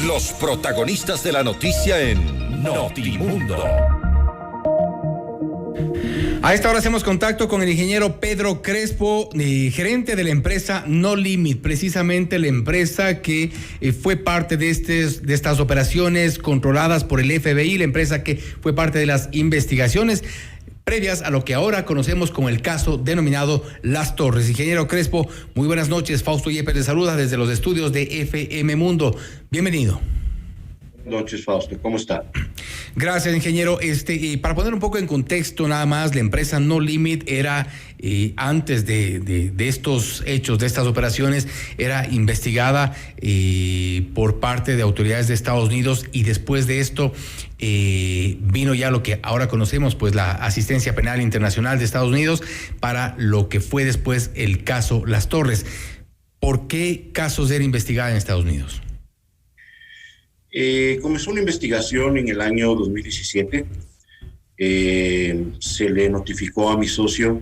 Los protagonistas de la noticia en Notimundo. A esta hora hacemos contacto con el ingeniero Pedro Crespo, gerente de la empresa No Limit, precisamente la empresa que fue parte de estas operaciones controladas por el FBI, la empresa que fue parte de las investigaciones previas a lo que ahora conocemos como el caso denominado Las Torres. Ingeniero Crespo, muy buenas noches. Fausto Yepes le saluda desde los estudios de FM Mundo. Bienvenido. Buenas noches, Fausto. ¿Cómo está? Gracias, ingeniero. Para poner un poco en contexto nada más, la empresa No Limit era, antes de estos hechos, de estas operaciones, era investigada por parte de autoridades de Estados Unidos, y después de esto vino ya lo que ahora conocemos, pues la asistencia penal internacional de Estados Unidos para lo que fue después el caso Las Torres. ¿Por qué casos era investigada en Estados Unidos? Comenzó una investigación en el año 2017. Se le notificó a mi socio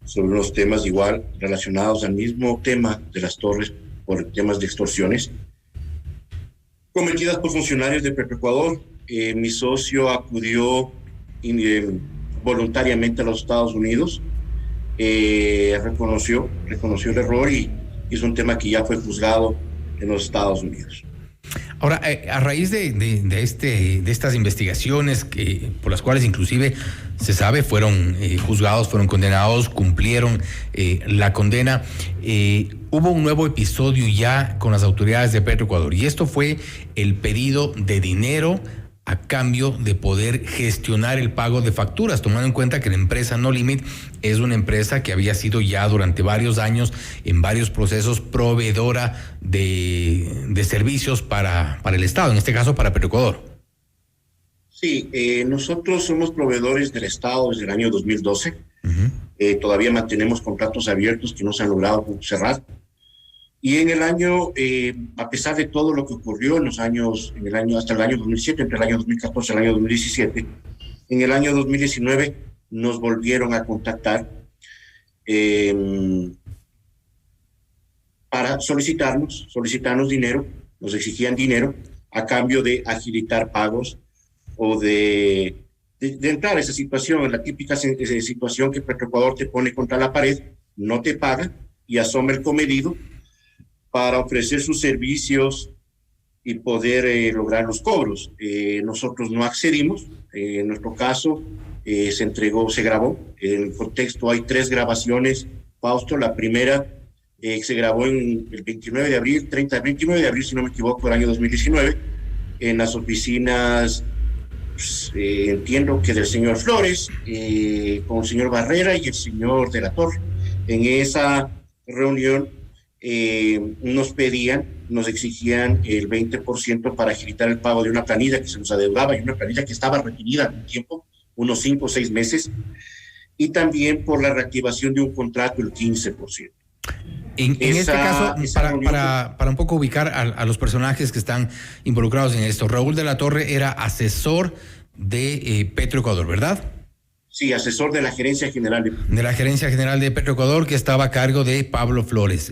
sobre unos temas igual relacionados al mismo tema de Las Torres, por temas de extorsiones cometidas por funcionarios de Petroecuador. Mi socio acudió voluntariamente a los Estados Unidos, reconoció el error y es un tema que ya fue juzgado en los Estados Unidos. Ahora, a raíz de estas investigaciones por las cuales inclusive se sabe fueron juzgados, fueron condenados, cumplieron la condena, hubo un nuevo episodio ya con las autoridades de Petroecuador, y esto fue el pedido de dinero a cambio de poder gestionar el pago de facturas, tomando en cuenta que la empresa No Limit es una empresa que había sido ya durante varios años, en varios procesos, proveedora de servicios para el Estado, en este caso para Petroecuador. Sí, nosotros somos proveedores del Estado desde el año 2012. Todavía mantenemos contratos abiertos que no se han logrado cerrar. Y en el año, a pesar de todo lo que ocurrió hasta el año 2007, entre el año 2014 y el año 2017, en el año 2019 nos volvieron a contactar para solicitarnos dinero, nos exigían dinero a cambio de agilitar pagos o de entrar a esa situación, en la típica situación que Petroecuador te pone contra la pared, no te paga y asoma el comedido para ofrecer sus servicios y poder lograr los cobros. Nosotros no accedimos. En nuestro caso se grabó. En el contexto hay 3 grabaciones, Fausto. La primera se grabó en el 29 de abril, si no me equivoco, del año 2019, en las oficinas, entiendo que del señor Flores, con el señor Barrera y el señor de la Torre. En esa reunión nos exigían el 20% para agilitar el pago de una planilla que se nos adeudaba, y una planilla que estaba retenida en un tiempo, unos 5 o 6 meses, y también por la reactivación de un contrato el 15%. En este caso, para un poco ubicar a los personajes que están involucrados en esto, Raúl de la Torre era asesor de Petroecuador, ¿verdad? Sí, asesor de la Gerencia General de Petroecuador, que estaba a cargo de Pablo Flores.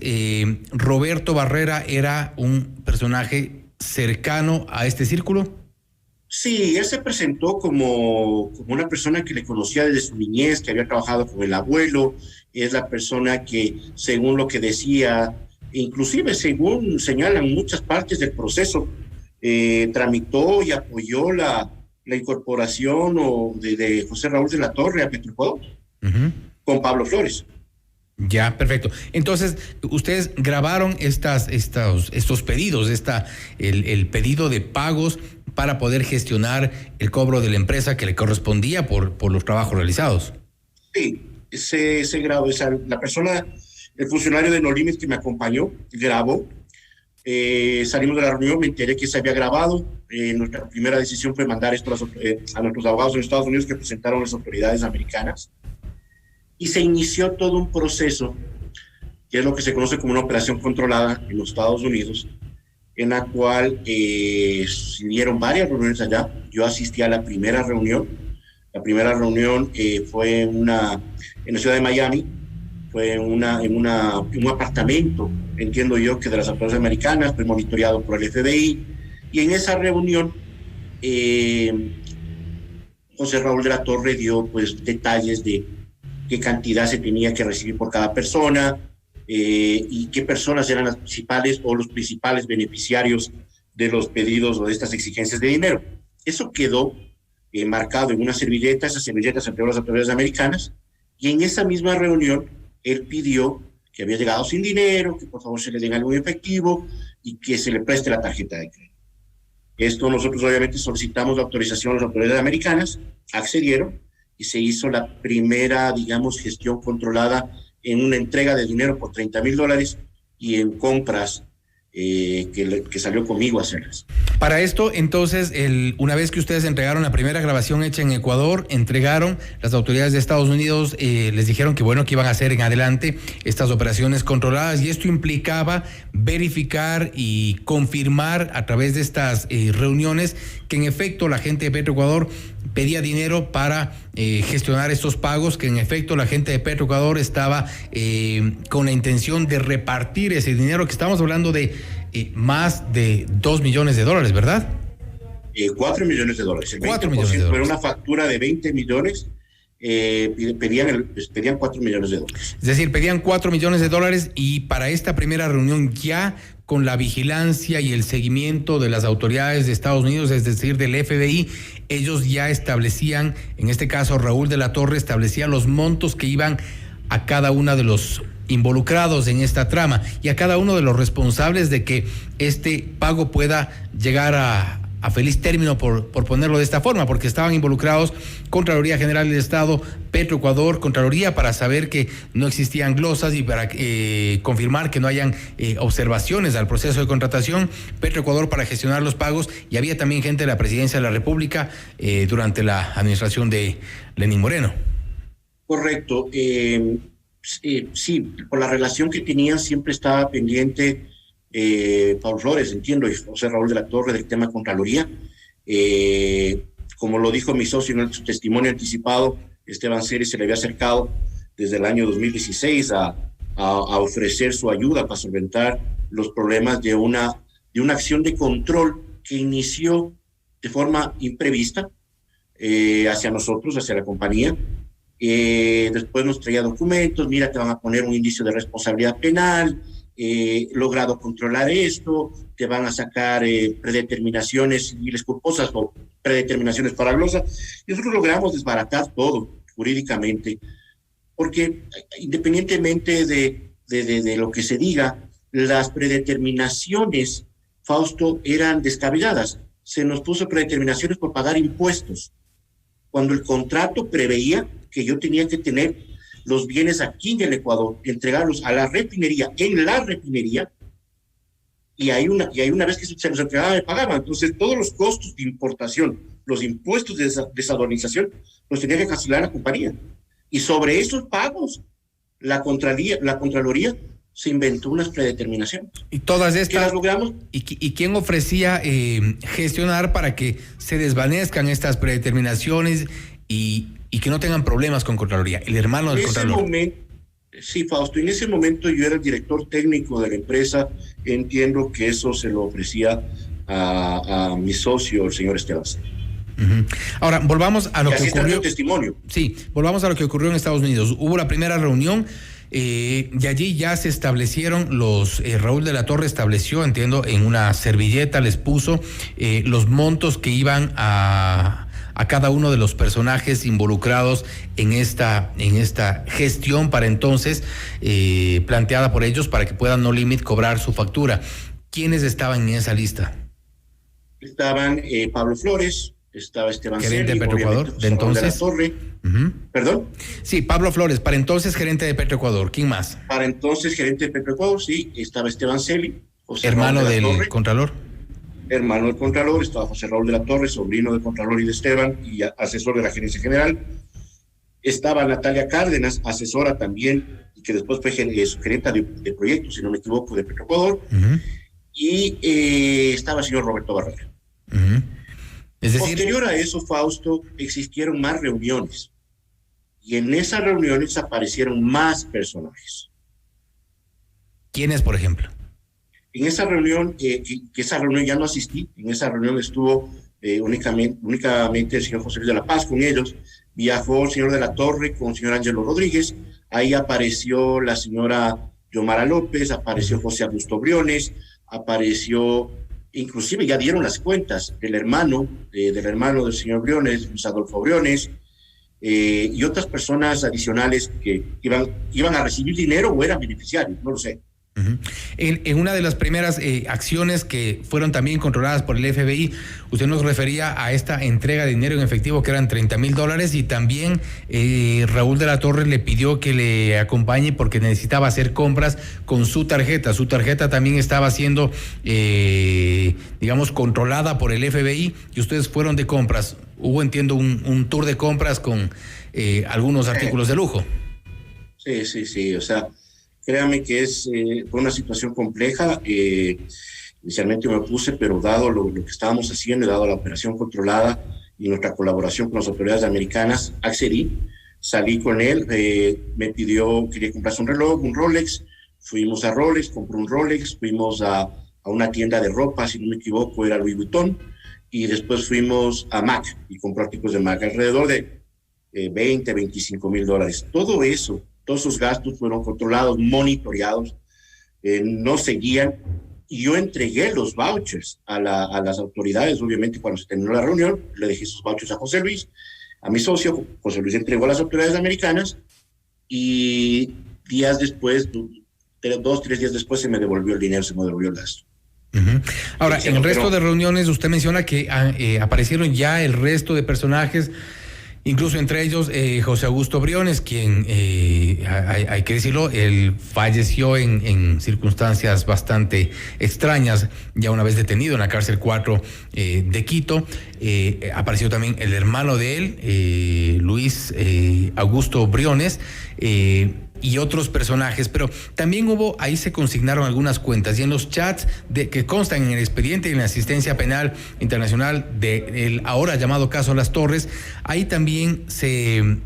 ¿Roberto Barrera era un personaje cercano a este círculo? Sí, él se presentó como una persona que le conocía desde su niñez, que había trabajado con el abuelo. Es la persona que, según lo que decía, inclusive según señalan muchas partes del proceso, tramitó y apoyó la incorporación de José Raúl de la Torre a Petroecuador, con Pablo Flores. Ya, perfecto. Entonces, ustedes grabaron estos pedidos, el pedido de pagos para poder gestionar el cobro de la empresa que le correspondía por los trabajos realizados. Sí, se grabó. El funcionario de No Limit que me acompañó, grabó. Salimos de la reunión, me enteré que se había grabado. Nuestra primera decisión fue mandar esto a nuestros abogados en Estados Unidos, que presentaron las autoridades americanas, y se inició todo un proceso que es lo que se conoce como una operación controlada en los Estados Unidos, en la cual se dieron varias reuniones allá. Yo asistí a la primera reunión. La primera reunión fue en la ciudad de Miami. Fue en un apartamento, entiendo yo, que de las autoridades americanas, fue monitoreado por el FBI, Y en esa reunión, José Raúl de la Torre dio pues detalles de qué cantidad se tenía que recibir por cada persona y qué personas eran las principales o los principales beneficiarios de los pedidos o de estas exigencias de dinero. Eso quedó marcado en una servilleta, esas servilletas se entregó a las autoridades americanas, y en esa misma reunión él pidió que había llegado sin dinero, que por favor se le den algo en efectivo y que se le preste la tarjeta de crédito. Esto nosotros obviamente solicitamos la autorización a las autoridades americanas, accedieron y se hizo la primera, digamos, gestión controlada en una entrega de dinero por $30,000 y en compras que salió conmigo a hacerlas. Para esto, entonces, una vez que ustedes entregaron la primera grabación hecha en Ecuador, entregaron, las autoridades de Estados Unidos les dijeron que bueno, que iban a hacer en adelante estas operaciones controladas, y esto implicaba verificar y confirmar a través de estas reuniones que en efecto la gente de Petroecuador pedía dinero para gestionar estos pagos, que en efecto la gente de Petroecuador estaba con la intención de repartir ese dinero, que estamos hablando de más de $2 millones, ¿verdad? $4 millones. El 4 millones de dólares. Por una factura de 20 millones, pedían $4 millones. Es decir, pedían $4 millones, y para esta primera reunión ya con la vigilancia y el seguimiento de las autoridades de Estados Unidos, es decir, del FBI, ellos ya establecían, en este caso Raúl de la Torre establecía los montos que iban a cada uno de los involucrados en esta trama y a cada uno de los responsables de que este pago pueda llegar a feliz término, por ponerlo de esta forma, porque estaban involucrados Contraloría General del Estado, Petroecuador, Contraloría, para saber que no existían glosas y para confirmar que no hayan observaciones al proceso de contratación, Petroecuador para gestionar los pagos, y había también gente de la Presidencia de la República durante la administración de Lenín Moreno. Correcto. Sí, por la relación que tenían siempre estaba pendiente Pablo Flores, entiendo, y José Raúl de la Torre del tema Contraloría. Como lo dijo mi socio en su testimonio anticipado, Esteban Ceres se le había acercado desde el año 2016 a ofrecer su ayuda para solventar los problemas de una acción de control que inició de forma imprevista hacia nosotros, hacia la compañía. Después nos traía documentos, mira, te van a poner un indicio de responsabilidad penal, logrado controlar esto, te van a sacar predeterminaciones civiles culposas o predeterminaciones para glosa, y nosotros logramos desbaratar todo jurídicamente, porque independientemente de lo que se diga, las predeterminaciones, Fausto, eran descabelladas. Se nos puso predeterminaciones por pagar impuestos, cuando el contrato preveía que yo tenía que tener los bienes aquí en el Ecuador, entregarlos a la refinería, en la refinería, y hay una vez que se los entregaba, me pagaban. Entonces, todos los costos de importación, los impuestos de desaduanización, los tenía que cancelar la compañía. Y sobre esos pagos, la Contraloría se inventó unas predeterminaciones. Y todas estas, ¿que las logramos? ¿Y quién ofrecía gestionar para que se desvanezcan estas predeterminaciones y que no tengan problemas con Contraloría? El hermano del Contralor. Sí, Fausto, en ese momento yo era el director técnico de la empresa. Entiendo que eso se lo ofrecía a mi socio, el señor Esteban. Uh-huh. Ahora, volvamos a lo que ocurrió. Testimonio. Sí, volvamos a lo que ocurrió en Estados Unidos. Hubo la primera reunión. Y allí ya se establecieron Raúl de la Torre estableció, entiendo, en una servilleta les puso los montos que iban a cada uno de los personajes involucrados en esta gestión para entonces planteada por ellos para que puedan no limit cobrar su factura. ¿Quiénes estaban en esa lista? Estaban Pablo Flores, estaba Esteban gerente de Petroecuador de entonces. De la Torre. Uh-huh. ¿Perdón? Sí, Pablo Flores, para entonces gerente de Petroecuador. ¿Quién más? Para entonces gerente de Petroecuador, sí, estaba Esteban Celi, hermano del Contralor. Hermano del Contralor, estaba José Raúl de la Torre, sobrino del Contralor y de Esteban, y asesor de la Gerencia General. Estaba Natalia Cárdenas, asesora también, y que después fue gerente de proyectos, si no me equivoco, de Petroecuador. Uh-huh. Y estaba el señor Roberto Barrera. Uh-huh. Es decir, posterior a eso, Fausto, existieron más reuniones. Y en esas reuniones aparecieron más personajes. ¿Quiénes, por ejemplo? En esa reunión, que esa reunión ya no asistí, en esa reunión estuvo únicamente el señor José Luis de la Paz con ellos, viajó el señor de la Torre con el señor Ángelo Rodríguez, ahí apareció la señora Yomara López, apareció José Augusto Briones, apareció, inclusive ya dieron las cuentas del hermano del señor Briones, Luis Adolfo Briones, y otras personas adicionales que iban a recibir dinero o eran beneficiarios, no lo sé. Uh-huh. En una de las primeras acciones que fueron también controladas por el FBI, usted nos refería a esta entrega de dinero en efectivo que eran $30,000 y también Raúl de la Torre le pidió que le acompañe porque necesitaba hacer compras con su tarjeta. Su tarjeta también estaba siendo, digamos, controlada por el FBI y ustedes fueron de compras. Hubo, entiendo, un tour de compras con algunos artículos de lujo. Sí, o sea, créame que fue una situación compleja. Inicialmente me opuse, pero dado lo que estábamos haciendo, dado la operación controlada y nuestra colaboración con las autoridades americanas, accedí, salí con él, me pidió, quería comprarse un reloj, un Rolex, fuimos a Rolex, compré un Rolex, fuimos a una tienda de ropa, si no me equivoco, era Louis Vuitton, y después fuimos a MAC y compró artículos de MAC, alrededor de $20,000-25,000. Todo eso, todos sus gastos fueron controlados, monitoreados, no seguían. Y yo entregué los vouchers a las autoridades, obviamente cuando se terminó la reunión, le dejé esos vouchers a José Luis, a mi socio. José Luis entregó a las autoridades americanas y días después, 2-3 días después, se me devolvió el dinero, se me devolvió el gasto. Uh-huh. Ahora, en el resto de reuniones, usted menciona que aparecieron ya el resto de personajes, incluso entre ellos José Augusto Briones, quien, hay que decirlo, él falleció en circunstancias bastante extrañas, ya una vez detenido en la cárcel 4 de Quito. Apareció también el hermano de él, Luis Augusto Briones, y otros personajes, pero también ahí se consignaron algunas cuentas, y en los chats que constan en el expediente y en la asistencia penal internacional del ahora llamado caso Las Torres, ahí también se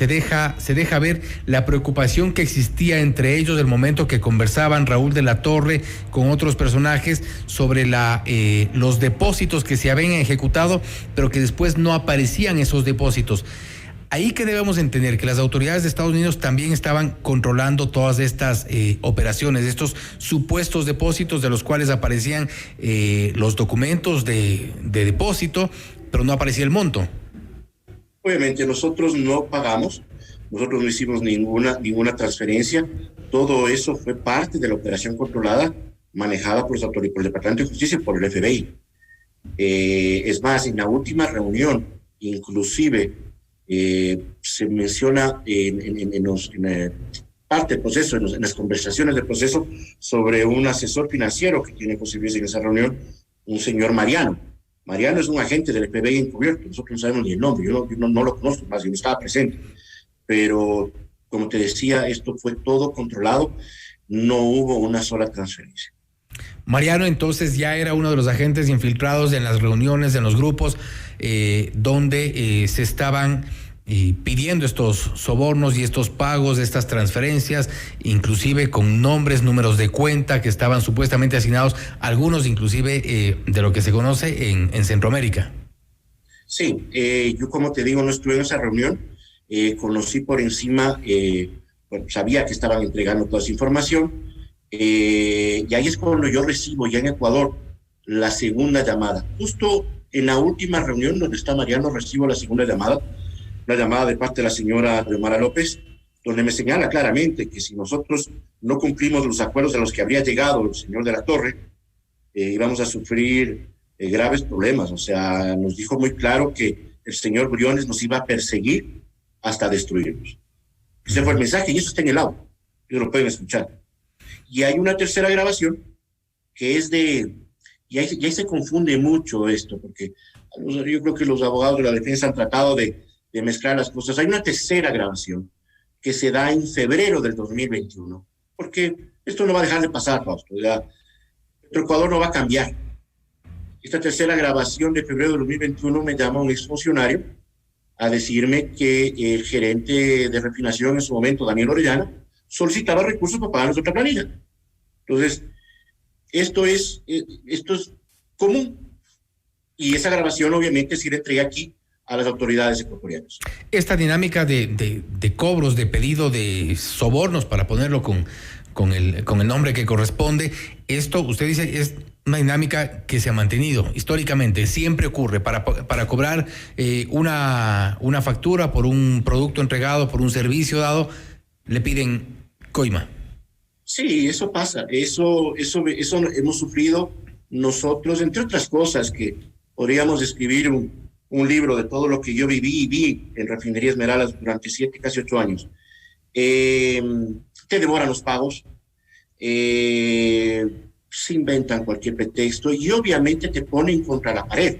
deja ver la preocupación que existía entre ellos del momento que conversaban Raúl de la Torre con otros personajes sobre los depósitos que se habían ejecutado, pero que después no aparecían esos depósitos. Ahí que debemos entender que las autoridades de Estados Unidos también estaban controlando todas estas operaciones, estos supuestos depósitos de los cuales aparecían los documentos de depósito, pero no aparecía el monto. Obviamente nosotros no pagamos, nosotros no hicimos ninguna transferencia, todo eso fue parte de la operación controlada manejada por el Departamento de Justicia y por el FBI. Es más, en la última reunión, inclusive, se menciona en parte del proceso, en las conversaciones del proceso, sobre un asesor financiero que tiene José Luis en esa reunión, un señor Mariano. Mariano es un agente del FBI encubierto, nosotros no sabemos ni el nombre, yo no lo conozco, más yo no estaba presente, pero como te decía, esto fue todo controlado, no hubo una sola transferencia. Mariano entonces ya era uno de los agentes infiltrados en las reuniones, en los grupos donde se estaban pidiendo estos sobornos y estos pagos, estas transferencias, inclusive con nombres, números de cuenta que estaban supuestamente asignados, algunos inclusive de lo que se conoce en Centroamérica. Sí, yo como te digo no estuve en esa reunión, conocí por encima, sabía que estaban entregando toda esa información. Y ahí es cuando yo recibo ya en Ecuador la segunda llamada. Justo en la última reunión donde está Mariano recibo la segunda llamada, una llamada de parte de la señora Yomara López, donde me señala claramente que si nosotros no cumplimos los acuerdos a los que habría llegado el señor de la Torre, íbamos a sufrir graves problemas. O sea, nos dijo muy claro que el señor Briones nos iba a perseguir hasta destruirnos. Ese fue el mensaje y eso está en el audio, ellos lo pueden escuchar. Y hay una tercera grabación que es y ahí se confunde mucho esto, porque yo creo que los abogados de la defensa han tratado de mezclar las cosas. Hay una tercera grabación que se da en febrero del 2021, porque esto no va a dejar de pasar, Fausto. Ecuador no va a cambiar. Esta tercera grabación de febrero del 2021 me llama un exfuncionario a decirme que el gerente de refinación en su momento, Daniel Orellana, solicitaba recursos para pagar nuestra planilla. Entonces, esto es común. Y esa grabación obviamente sí le entregué aquí a las autoridades ecuatorianas. Esta dinámica de cobros, de pedido de sobornos, para ponerlo con el nombre que corresponde, esto, usted dice, es una dinámica que se ha mantenido históricamente, siempre ocurre, para cobrar una factura por un producto entregado, por un servicio dado, le piden coima. Sí, eso pasa, eso hemos sufrido nosotros, entre otras cosas, que podríamos escribir un libro de todo lo que yo viví en Refinería Esmeraldas durante 7, casi 8 años. Te demoran los pagos, se inventan cualquier pretexto y obviamente te ponen contra la pared.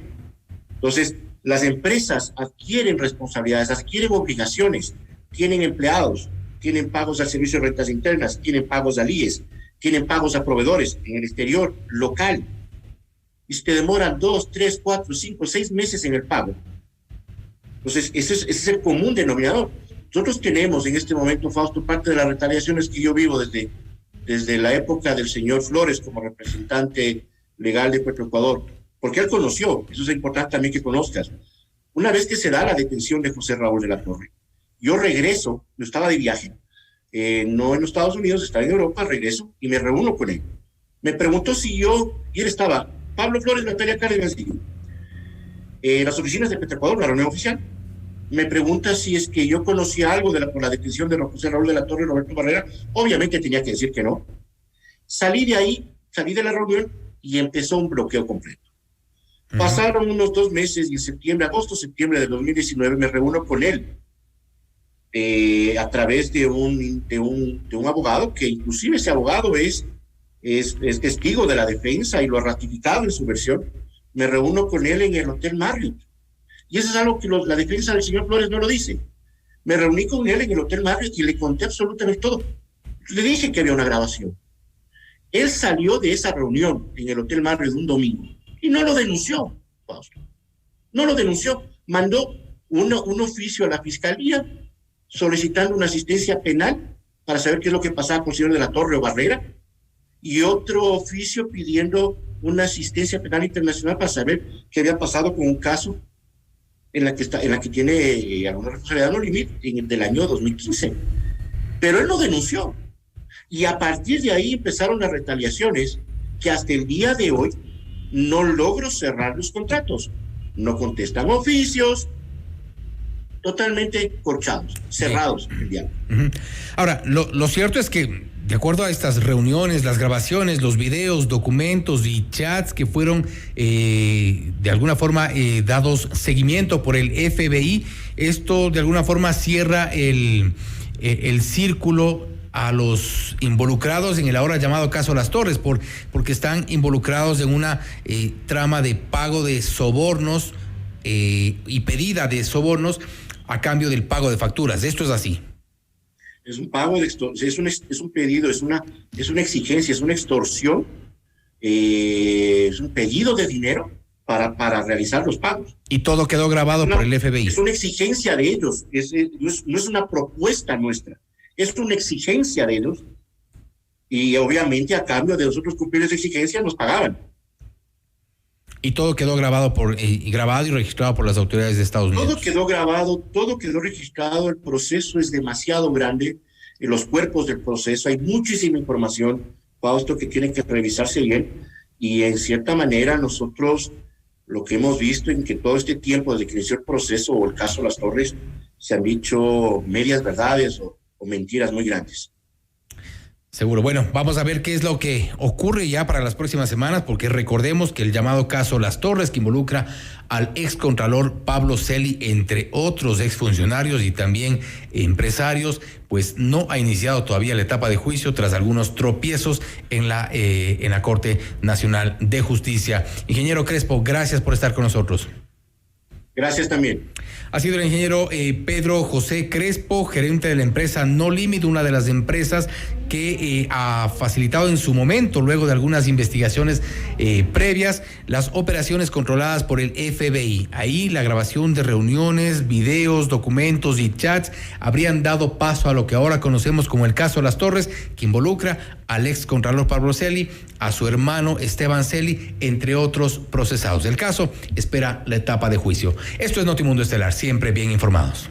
Entonces, las empresas adquieren responsabilidades, adquieren obligaciones, tienen empleados, tienen pagos al Servicio de Rentas Internas, tienen pagos al IES, tienen pagos a proveedores en el exterior, local. Y si te demoran 2, 3, 4, 5, 6 meses en el pago. Entonces, ese es el común denominador. Nosotros tenemos en este momento, Fausto, parte de las retaliaciones que yo vivo desde la época del señor Flores como representante legal de Petroecuador, porque él conoció, eso es importante también que conozcas, una vez que se da la detención de José Raúl de la Torre, yo regreso, yo estaba de viaje, no en los Estados Unidos, estaba en Europa, regreso y me reúno con él. Me preguntó y él estaba, Pablo Flores, Natalia Cárdenas, las oficinas de Petroecuador, una reunión oficial. Me pregunta si es que yo conocía algo por la detención de José Raúl de la Torre y Roberto Barrera. Obviamente tenía que decir que no. Salí de la reunión y empezó un bloqueo completo. Pasaron unos 2 meses y en agosto, septiembre de 2019 me reúno con él a través de un abogado, que inclusive ese abogado es testigo de la defensa y lo ha ratificado en su versión. Me reúno con él en el Hotel Marriott. Y eso es algo que la defensa del señor Flores no lo dice. Me reuní con él en el Hotel Marriott y le conté absolutamente todo. Le dije que había una grabación. Él salió de esa reunión en el Hotel Marriott un domingo y no lo denunció, Fausto. No lo denunció. Mandó un oficio a la fiscalía solicitando una asistencia penal para saber qué es lo que pasaba con el señor de la Torre o Barrera, y otro oficio pidiendo una asistencia penal internacional para saber qué había pasado con un caso en la que tiene alguna responsabilidad no límite del año 2015. Pero él no denunció. Y a partir de ahí empezaron las retaliaciones que hasta el día de hoy no logro cerrar los contratos. No contestan oficios, totalmente corchados, cerrados el diálogo. Ahora, lo cierto es que, de acuerdo a estas reuniones, las grabaciones, los videos, documentos y chats que fueron de alguna forma dados seguimiento por el FBI, esto de alguna forma cierra el círculo a los involucrados en el ahora llamado caso Las Torres, porque están involucrados en una trama de pago de sobornos y pedida de sobornos a cambio del pago de facturas. ¿Esto es así? Es un pago es un pedido, es una exigencia, es una extorsión, es un pedido de dinero para realizar los pagos. Y todo quedó grabado por el FBI. Es una exigencia de ellos, no es una propuesta nuestra, es una exigencia de ellos, y obviamente a cambio de nosotros cumplir esa exigencia nos pagaban. Y todo quedó grabado grabado y registrado por las autoridades de Estados Unidos. Todo quedó grabado, todo quedó registrado. El proceso es demasiado grande. En los cuerpos del proceso hay muchísima información, Fausto, que tiene que revisarse bien. Y en cierta manera nosotros lo que hemos visto en que todo este tiempo desde que inició el proceso o el caso Las Torres se han dicho medias verdades o mentiras muy grandes. Seguro. Bueno, vamos a ver qué es lo que ocurre ya para las próximas semanas, porque recordemos que el llamado caso Las Torres, que involucra al excontralor Pablo Celi, entre otros exfuncionarios y también empresarios, pues no ha iniciado todavía la etapa de juicio tras algunos tropiezos en la Corte Nacional de Justicia. Ingeniero Crespo, gracias por estar con nosotros. Gracias también. Ha sido el ingeniero Pedro José Crespo, gerente de la empresa No Limit, una de las empresas que ha facilitado en su momento, luego de algunas investigaciones previas, las operaciones controladas por el FBI. Ahí la grabación de reuniones, videos, documentos y chats habrían dado paso a lo que ahora conocemos como el caso Las Torres, que involucra al ex contralor Pablo Celi, a su hermano Esteban Celi, entre otros procesados. El caso espera la etapa de juicio. Esto es Notimundo Estelar, siempre bien informados.